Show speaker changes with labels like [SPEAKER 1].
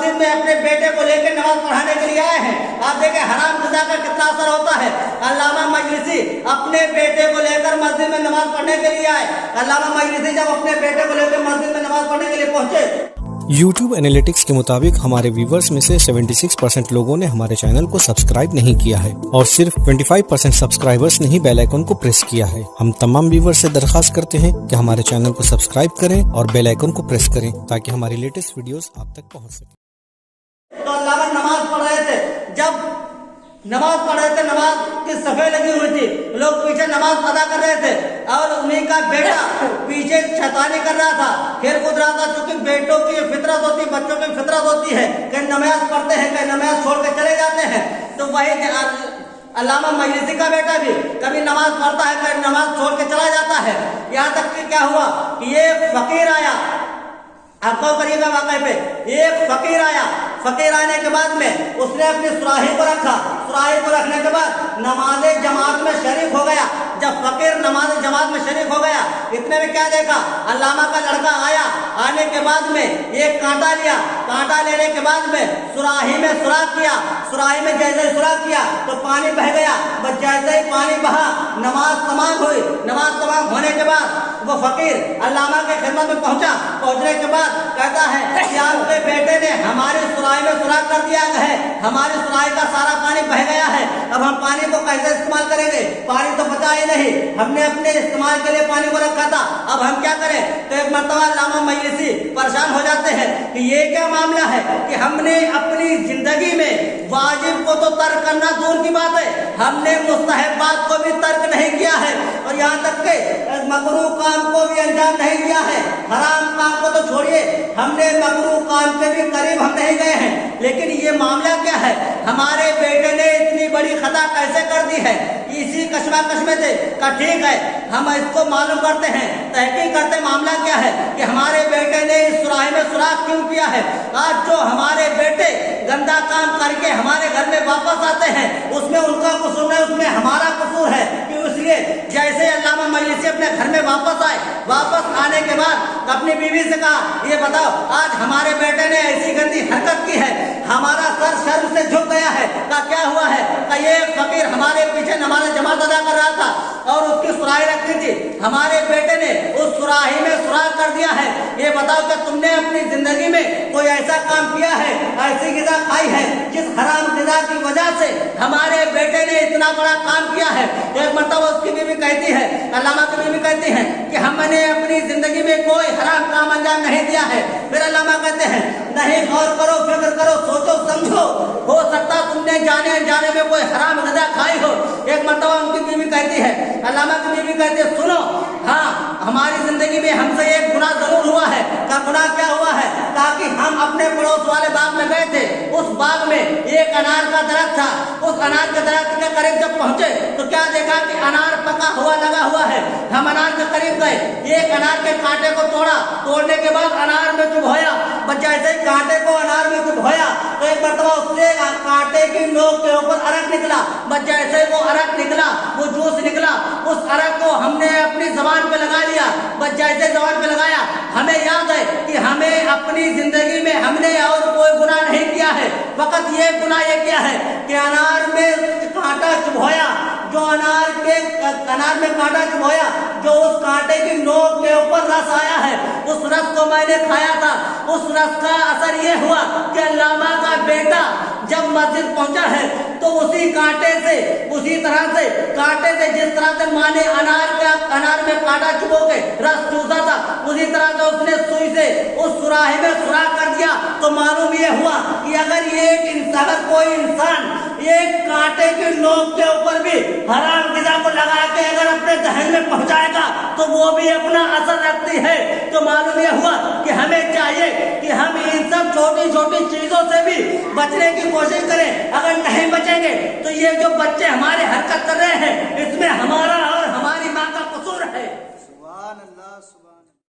[SPEAKER 1] مسجد میں اپنے بیٹے کو لے کے نماز پڑھانے کے لیے آئے ہیں. آپ دیکھیں حرام غذا کا کتنا اثر ہوتا ہے. علامہ مجلسی اپنے بیٹے کو لے کر مسجد میں نماز پڑھنے کے لیے آئے. علامہ مجلسی جب اپنے بیٹے کو لے کر مسجد میں نماز پڑھنے کے لیے پہنچے.
[SPEAKER 2] یوٹیوب انالیٹکس کے مطابق ہمارے ویورز میں سے 76% لوگوں نے ہمارے چینل کو سبسکرائب نہیں کیا ہے اور صرف 25% سبسکرائبرز نے ہی بیل آئیکن کو پریس کیا ہے. ہم تمام ویورز سے درخواست کرتے ہیں کہ ہمارے چینل کو سبسکرائب کریں اور بیل آئیکن کو پریس کریں تاکہ ہماری لیٹسٹ ویڈیوز آپ تک پہنچ سکیں.
[SPEAKER 1] تو علامہ نماز پڑھ رہے تھے. جب نماز پڑھ رہے تھے, نماز کی صفیں لگی ہوئی تھی, لوگ پیچھے نماز ادا کر رہے تھے اور انہیں کا بیٹا پیچھے شیطانی کر رہا تھا, کھیل کود رہا تھا. چونکہ بیٹوں کی فطرت ہوتی ہے, بچوں کی فطرت ہوتی ہے کہ نماز پڑھتے ہیں, کہ نماز چھوڑ کے چلے جاتے ہیں. تو وہی علامہ مجلسی کا بیٹا بھی کبھی نماز پڑھتا ہے, کبھی نماز چھوڑ کے چلا جاتا ہے. یہاں تک کہ کیا ہوا کہ ایک فقیر آیا. آپ کو کریے گا واقعے پہ, ایک فقیر آیا. فقیر آنے کے بعد میں اس نے اپنی سراہی کو رکھا. سراہی کو رکھنے کے بعد نماز جماعت میں شریک ہو گیا. جب فقیر نماز جماعت میں شریک ہو گیا, اتنے میں کیا دیکھا, علامہ کا لڑکا آیا. آنے کے بعد میں ایک کانٹا لیا. کانٹا لینے کے بعد میں سراہی میں سوراخ کیا. سراہی میں جیسے سوراخ کیا تو پانی بہہ گیا. بس جیسے ہی پانی بہا, نماز تمام ہوئی. نماز تمام ہونے کے بعد وہ فقیر علامہ کے خدمت میں پہنچا. پہنچنے کے بعد کہتا ہے کہ آپ کے بیٹے نے ہماری سراہی میں سوراخ کر دیا ہے, ہماری سراہی کا سارا پانی بہہ گیا ہے. اب ہم پانی کو کیسے استعمال کریں گے, پانی تو بچا ہی نہیں, ہم نے اپنے استعمال کے لیے پانی کو رکھا تھا, اب ہم کیا کریں. تو ایک مرتبہ علامہ مجلسی پریشان ہو جاتے ہیں کہ یہ کیا معاملہ ہے کہ ہم نے اپنی زندگی میں واجب کو تو ترک کرنا دور کی بات ہے, ہم نے مستحبات کو بھی ترک نہیں کیا ہے, اور یہاں تک کہ مکروہ کام کو بھی انجام نہیں دیا ہے. حرام کام کو تو چھوڑیے, ہم نے مکروہ کام کے بھی قریب ہم نہیں گئے ہیں. لیکن یہ معاملہ کیا ہے, ہمارے بیٹے نے اتنی بڑی خطا کیسے کر دی ہے. اسی کشمکش میں تھے کہ ٹھیک ہے ہم اس کو معلوم کرتے ہیں, تحقیق کرتے معاملہ کیا ہے کہ ہمارے بیٹے نے اس سراہی میں سوراخ کیوں کیا ہے. آج جو ہمارے بیٹے گندا کام کر کے ہمارے گھر میں واپس آتے ہیں, اس میں ان کا قصور نہیں, اس میں ہمارا قصور ہے. کہ اس لیے جیسے علامہ مجلسی اپنے گھر میں واپس آئے, واپس آنے کے بعد اپنی بیوی سے کہا, یہ بتاؤ آج ہمارے بیٹے نے ایسی گندی حرکت کی ہے, ہمارا سر شرم سے جھک گیا ہے. کیا ہوا ہے, کہ یہ فقیر ہمارے پیچھے نماز جماعت ادا کر رہا تھا اور اس کی سراہی رکھی تھی, ہمارے بیٹے نے اس سراہی میں سوراخ کر دیا ہے. یہ بتاؤ کہ تم نے اپنی زندگی میں کوئی ایسا کام کیا ہے, ایسی غذا کھائی ہے جس حرام غذا کی وجہ سے ہمارے بیٹے نے اتنا بڑا کام کیا ہے. ایک مرتبہ اس کی بیوی کہتی ہے, علامہ کی بیوی کہتی ہے کہ ہم نے اپنی زندگی میں کوئی حرام کام انجام نہیں دیا ہے. پھر علامہ کہتے ہیں نہیں, غور کرو, فکر کرو, سوچو سمجھو, ہو سکتا تم نے جانے انجانے میں کوئی حرام غذا کھائی ہو. ایک مرتبہ ان کی بیوی کہتی ہے, علامہ کی بیوی کہتی ہے سنو, ہاں ہماری زندگی میں ہم سے ایک گناہ ضرور ہوا ہے. کا گناہ کیا ہوا ہے, تاکہ ہم اپنے پڑوس والے باغ میں گئے تھے, اس باغ میں ایک انار کا درخت تھا. اس انار کے درخت کے قریب جب پہنچے تو کیا دیکھا کہ انار پکا ہوا لگا ہوا ہے. ہم انار کے قریب گئے, ایک انار کے کانٹے کو توڑا, توڑنے کے بعد انار میں چبھویا. بس جیسے ہی کانٹے کو انار میں چبھویا تو ایک مرتبہ اس سے کانٹے کی نوک کے اوپر ارک نکلا. بس جیسے وہ ارک نکلا, وہ جوس نکلا, اس ارک کو ہم نے اپنی زبان پہ لگا لیا. بس جیسے زبان پہ لگایا, ہمیں یاد ہے کہ ہمیں اپنی زندگی میں ہم نے اور کوئی گناہ نہیں کیا ہے, فقط یہ گناہ یہ کیا ہے کہ انار میں کانٹا چبھویا. جو انار میں کانٹا چبھویا, جو اس کانٹے کی نوک کے اوپر رس آیا ہے, اس رس کو میں نے کھایا تھا. اس رس کا اثر یہ ہوا کہ علامہ کا بیٹا جب مسجد پہنچا ہے تو اسی کانٹے سے, اسی طرح سے کانٹے سے جس طرح سے ماں نے انار میں کانٹا چبو کے رس چوسا تھا, اسی طرح سے اس نے سوئی سے اس سراہی میں سوراخ کر دیا. تو معلوم یہ ہوا کہ اگر کوئی انسان ایک کانٹے کی نوک کے اوپر بھی حرام غذا کو لگا کے اگر اپنے ذہن میں پہنچائے گا تو وہ بھی اپنا اثر رکھتی ہے. تو معلوم یہ ہوا کہ ہمیں چاہیے کہ ہم ان سب چھوٹی چھوٹی چیزوں سے بھی بچنے کی کوشش کریں. اگر نہیں بچیں گے تو یہ جو بچے ہمارے حرکت کر رہے ہیں, اس میں ہمارا اور ہماری ماں کا قصور ہے.
[SPEAKER 3] سبحان اللہ, سبحان